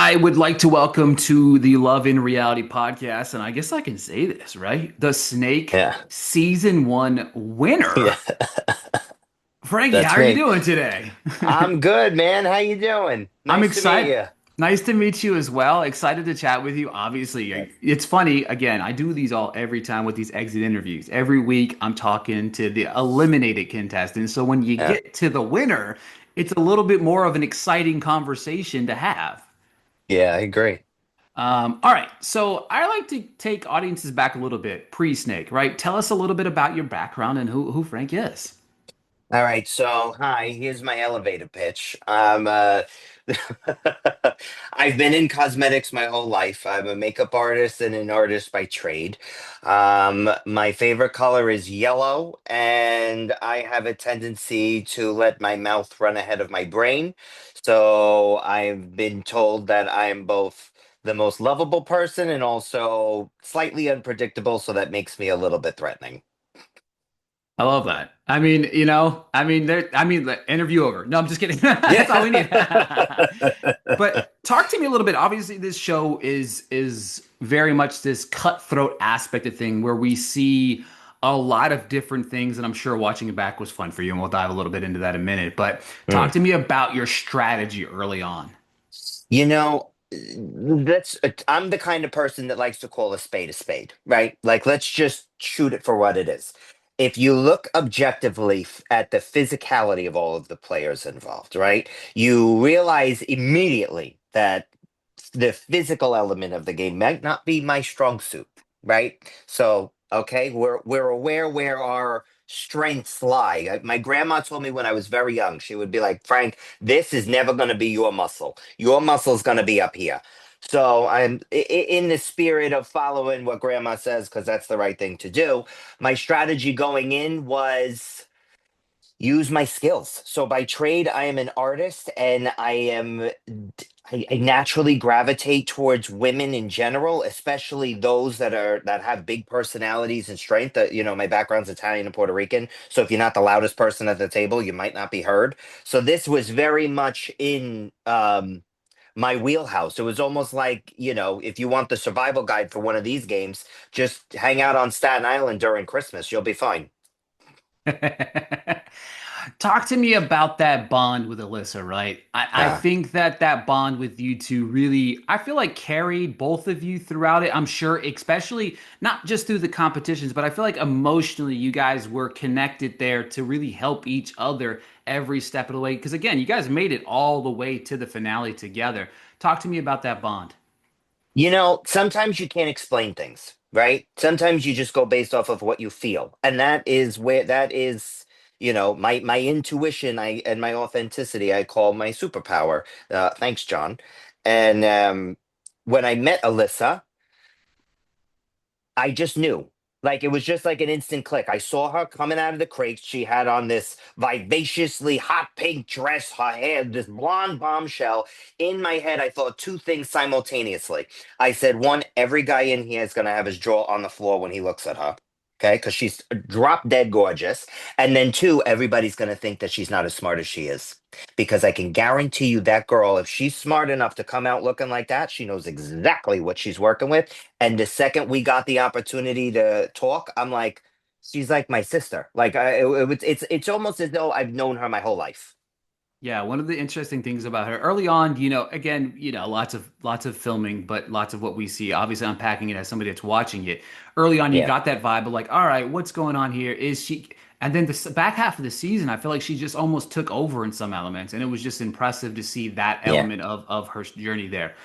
I would like to welcome to the Love in Reality podcast, and I guess I can say this, right? The Snake Yeah. season one Yeah. winner. Frankie, how That's are you me. doing today? I'm good, man. How you doing? I'm Nice to meet excited. you. Nice to meet you as well. Excited to chat with you. Obviously, Yes. it's funny. Again, I do these all every time with these exit interviews. Every week, I'm talking to the eliminated contestants. So when you Yeah. get to the winner, it's a little bit more of an exciting conversation to have. Yeah, I agree. All right, so I like to take audiences back a little bit, pre-Snake, right? Tell us a little bit about your background and who Frank is. All right, so hi, here's my elevator pitch. I've been in cosmetics my whole life. I'm a makeup artist and an artist by trade. My favorite color is yellow, and I have a tendency to let my mouth run ahead of my brain. So I've been told that I'm both the most lovable person and also slightly unpredictable, so that makes me a little bit threatening. I love that. The interview over. No, I'm just kidding. That's all we need. Yeah. But talk to me a little bit. Obviously, this show is very much this cutthroat aspect of thing where we see a lot of different things, and I'm sure watching it back was fun for you, and we'll dive a little bit into that in a minute. But talk Hmm. to me about your strategy early on. You know, I'm the kind of person that likes to call a spade, right? Like, let's just shoot it for what it is. If you look objectively at the physicality of all of the players involved, right, you realize immediately that the physical element of the game might not be my strong suit, right? So, okay, we're aware where our strengths lie. My grandma told me when I was very young, she would be like, Frank, this is never going to be your muscle. Your muscle is going to be up here. So in the spirit of following what grandma says, because that's the right thing to do. My strategy going in was use my skills. So by trade, I am an artist, and I naturally gravitate towards women in general, especially those that have big personalities and strength. That my background's Italian and Puerto Rican, so if you're not the loudest person at the table, you might not be heard. So this was very much in my wheelhouse. It was almost like, if you want the survival guide for one of these games, just hang out on Staten Island during Christmas. You'll be fine. Talk to me about that bond with Alyssa, right? I Yeah. think that bond with you two really, I feel like carried both of you throughout it. I'm sure, especially not just through the competitions, but I feel like emotionally you guys were connected there to really help each other every step of the way. Because again, you guys made it all the way to the finale together. Talk to me about that bond. Sometimes you can't explain things, right? Sometimes you just go based off of what you feel. And that is, my intuition and my authenticity, I call my superpower. Thanks, John. And when I met Alyssa, I just knew. Like it was just like an instant click. I saw her coming out of the crate. She had on this vivaciously hot pink dress, her hair, this blonde bombshell. In my head, I thought two things simultaneously. I said, one, every guy in here is going to have his jaw on the floor when he looks at her. Okay, because she's drop dead gorgeous. And then two, everybody's going to think that she's not as smart as she is. Because I can guarantee you that girl, if she's smart enough to come out looking like that, she knows exactly what she's working with. And the second we got the opportunity to talk, I'm like, she's like my sister. Like it's almost as though I've known her my whole life. Yeah, one of the interesting things about her early on, again, lots of filming, but lots of what we see, obviously unpacking it as somebody that's watching it. Early on, you Yeah, got that vibe of like, all right, what's going on here? Is she? And then the back half of the season, I feel like she just almost took over in some elements, and it was just impressive to see that yeah. element of her journey there.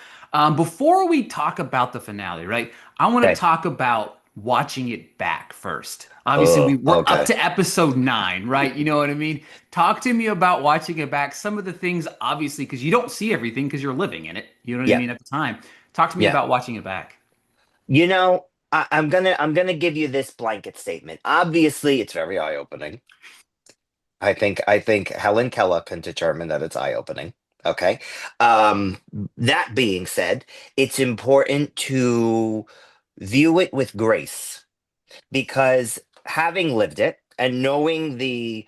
Before we talk about the finale, right? I want to Okay. talk about watching it back first. Obviously, Oh, we're up okay. to episode 9, right? You know what I mean? Talk to me about watching it back. Some of the things, obviously, because you don't see everything because you're living in it. You know what I Yeah, mean? At the time. Talk to me yeah. about watching it back. I'm gonna give you this blanket statement. Obviously, it's very eye-opening. I think Helen Keller can determine that it's eye-opening. Okay. Um, that being said, it's important to view it with grace because having lived it and knowing the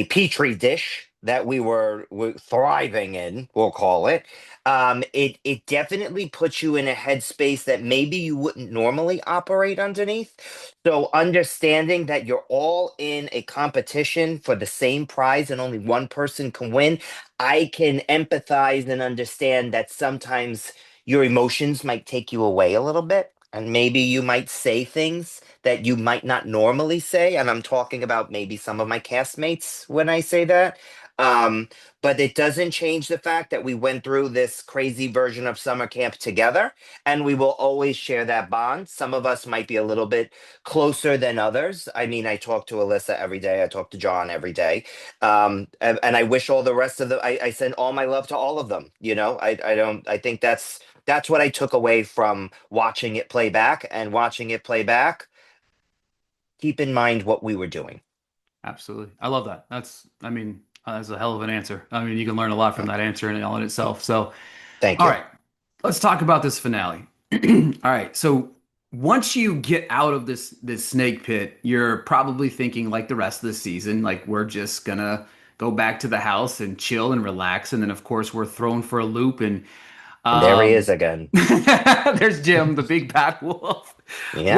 petri dish that were thriving in, we'll call it, it definitely puts you in a headspace that maybe you wouldn't normally operate underneath. So understanding that you're all in a competition for the same prize and only one person can win, I can empathize and understand that sometimes your emotions might take you away a little bit. And maybe you might say things that you might not normally say. And I'm talking about maybe some of my castmates when I say that. Um, but it doesn't change the fact that we went through this crazy version of summer camp together, and we will always share that bond. Some of us might be a little bit closer than others. I mean, I talk to Alyssa every day, I talk to John every day. And I wish all the rest of the, I send all my love to all of them. I don't, I think that's what I took away from watching it play back and watching it play back. Keep in mind what we were doing. Absolutely. I love that. I mean, that's a hell of an answer. I mean, you can learn a lot from that answer in all in itself. So, Thank all you. right, let's talk about this finale. All right, so once you get out of this snake pit, you're probably thinking like the rest of the season, like we're just gonna go back to the house and chill and relax, and then of course we're thrown for a loop, and And there he um, is again. there's Jim, the big bad wolf, Yeah.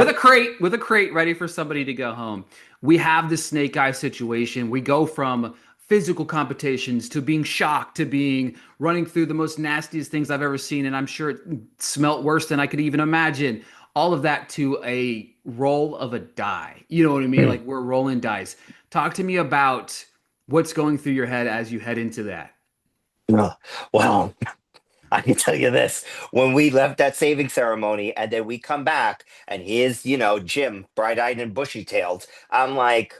with a crate ready for somebody to go home. We have this snake eye situation. We go from physical competitions to being shocked to being running through the most nastiest things I've ever seen, and I'm sure it smelt worse than I could even imagine. All of that to a roll of a die. You know what I mean? Hmm. Like we're rolling dice. Talk to me about what's going through your head as you head into that. Oh, well, I can tell you this. When we left that saving ceremony and then we come back and here's, Jim, bright-eyed and bushy-tailed, I'm like,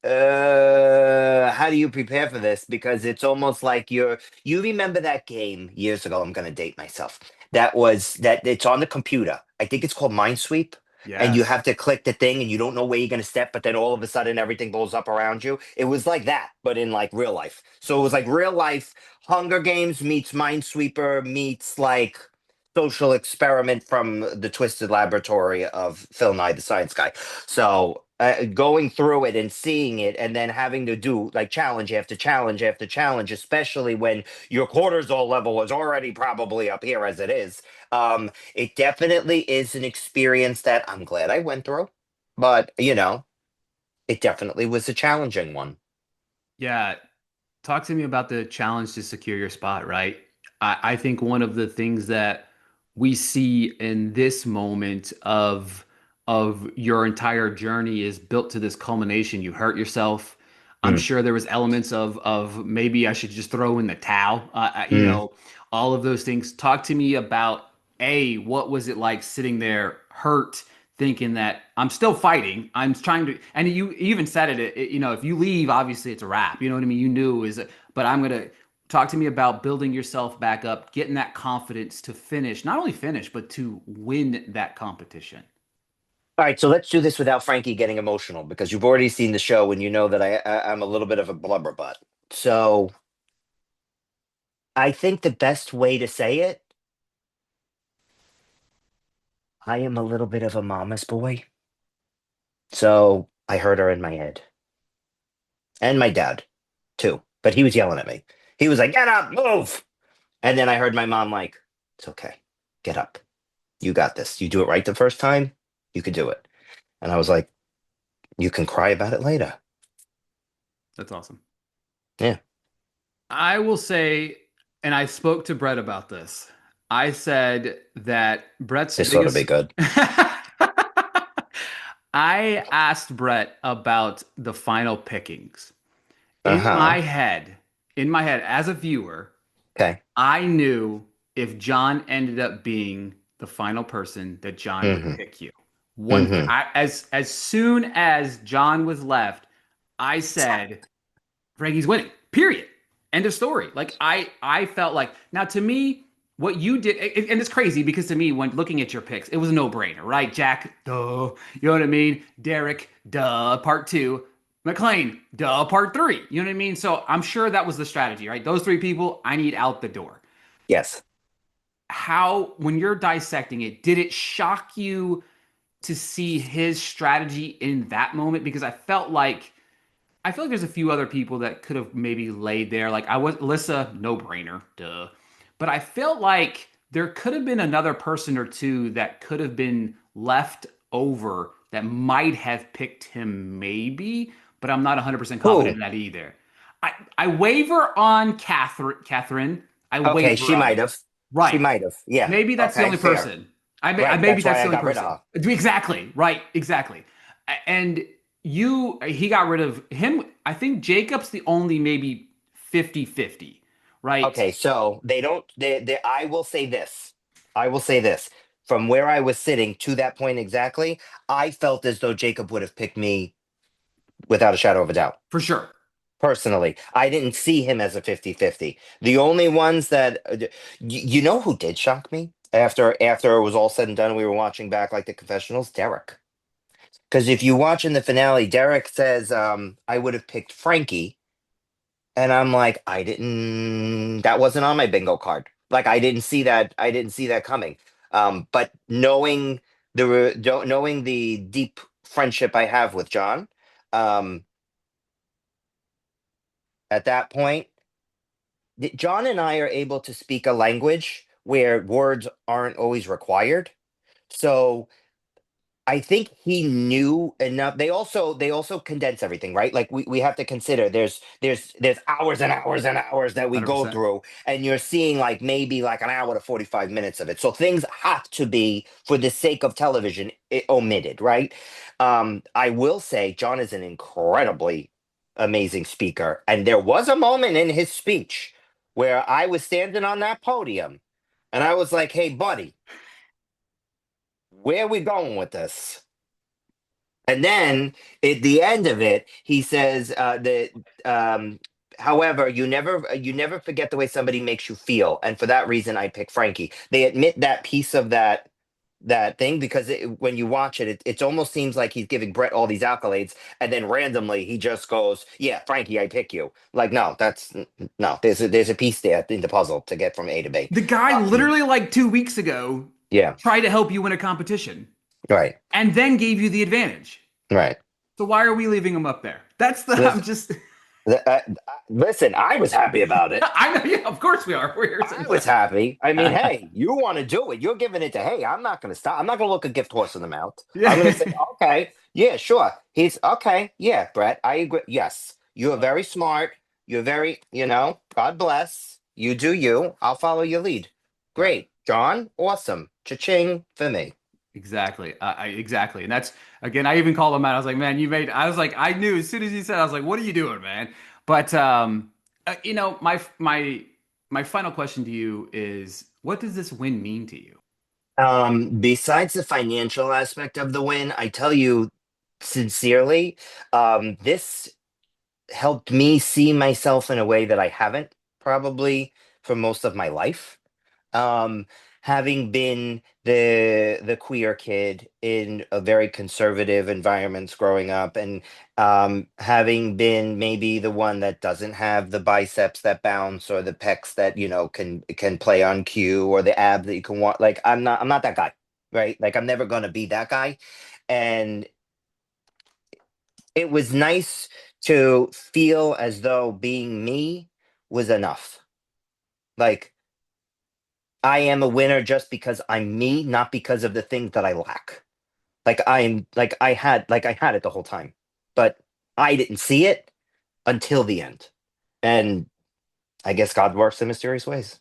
how do you prepare for this? Because it's almost like you remember that game years ago. I'm gonna date myself. That it's on the computer. I think it's called Minesweep. And you Yes. have to click the thing and you don't know where you're gonna step, but then all of a sudden everything blows up around you. It was like that, but in like real life. So it was like real life Hunger Games meets Minesweeper meets like social experiment from the twisted laboratory of Phil Nye the Science Guy. So going through it and seeing it and then having to do like challenge after challenge after challenge, especially when your cortisol level is already probably up here as it is, it definitely is an experience that I'm glad I went through. But, it definitely was a challenging one. Yeah, talk to me about the challenge to secure your spot, right? I think one of the things that we see in this moment of your entire journey is built to this culmination. You hurt yourself. I'm Mm, sure there was elements of maybe I should just throw in the towel. mm. All of those things. Talk to me about what was it like sitting there hurt, thinking that I'm still fighting. I'm trying to, and you even said if you leave, obviously it's a wrap. You know what I mean? You knew is, but I'm gonna talk to me about building yourself back up, getting that confidence to finish, not only finish, but to win that competition. All right, so let's do this without Frankie getting emotional because you've already seen the show and you know that I'm a little bit of a blubberbutt. So I think the best way to say it, I am a little bit of a mama's boy. So I heard her in my head and my dad too, but he was yelling at me. He was like, "Get up, move!" And then I heard my mom like, "It's okay, get up. You got this. You do it right the first time. You could do it." And I was like, "You can cry about it later." That's awesome. Yeah, I will say, and I spoke to Brett about this. I said that Brett's this ought to be biggest. good. I asked Brett about the final pickings. Uh In huh. my head, in my head, as a viewer, Okay. I knew if John ended up being the final person that John would Mm-hmm. pick you. Mm-hmm. As soon as John was left, I said Frankie's winning. Period. End of story. Like I felt like now to me what you did and it's crazy because to me when looking at your picks it was a no-brainer, right? Jack, duh. You know what I mean? Derek, duh, part 2. McLean, duh, part 3. You know what I mean? So I'm sure that was the strategy, right? Those 3 people I need out the door. Yes. How when you're dissecting it, did it shock you to see his strategy in that moment because I felt like I feel like there's a few other people that could have maybe laid there. Like I was Alyssa, no brainer, duh. But I felt like there could have been another person or two that could have been left over that might have picked him, maybe. But I'm not 100% confident Who? in that either. I waver on Catherine. I Okay, waver she on might it. have. She Right. might have. Yeah. Maybe that's the Okay, only fair. person. Right. Maybe That's that's why the I only got rid of person. her. Exactly. Right. Exactly. And he got rid of him. I think Jacob's the only maybe 50-50. Right? Okay, so they don't. I will say this. I will say this. From where I was sitting to that point exactly, I felt as though Jacob would have picked me without a shadow of a doubt. For sure. Personally, I didn't see him as a 50-50. The only ones that you know who did shock me after it was all said and done, we were watching back like the confessionals, Derek. Because if you watch in the finale, Derek says, I would have picked Frankie. And I'm like, I didn't, that wasn't on my bingo card. Like I didn't see that coming. But knowing the deep friendship I have with John, um, at that point, John and I are able to speak a language where words aren't always required. So I think he knew enough. They also condense everything, right? Like we have to consider there's hours and hours and hours that we go 100%. through, and you're seeing like maybe like an hour to 45 minutes of it. So things have to be, for the sake of television, omitted, right? I will say John is an incredibly amazing speaker, and there was a moment in his speech where I was standing on that podium, and I was like, "Hey, buddy, where are we going with this?" And then at the end of it, he says that, however, you never forget the way somebody makes you feel, and for that reason, I pick Frankie. They admit that piece of that thing because when you watch it, it almost seems like he's giving Brett all these accolades, and then randomly he just goes, "Yeah, Frankie, I pick you." Like, no, no. There's a piece there in the puzzle to get from A to B. The guy Um, literally like 2 weeks ago yeah, tried to help you win a competition right, and then gave you the advantage. right. So why are we leaving him up there? That's the I'm Listen, just listen. I was happy about it. I know, yeah, of course we are. We're here I since was happy. I mean, hey, you want to do it. You're giving it to, hey, I'm not going to stop. I'm not going to look a gift horse in the mouth. I'm going to say, yeah. okay, yeah, sure. He's okay. Yeah, Brett, I agree. Yes, you're Well, very smart. You're very, God bless. You do you. I'll follow your lead. right. Great. John, awesome. Cha-ching for me. Exactly. Exactly. And that's again, I even called him out. I was like, man, I was like, I knew as soon as he said, I was like, what are you doing, man? But my final question to you is, what does this win mean to you? Besides the financial aspect of the win, I tell you sincerely, this helped me see myself in a way that I haven't probably for most of my life. Um, Having been the queer kid in a very conservative environments growing up, and having been maybe the one that doesn't have the biceps that bounce or the pecs that can play on cue, or the ab that you can want. Like I'm not that guy, right? Like I'm never gonna be that guy. And it was nice to feel as though being me was enough. Like I am a winner just because I'm me, not because of the things that I lack. Like I had it the whole time, but I didn't see it until the end. And I guess God works in mysterious ways.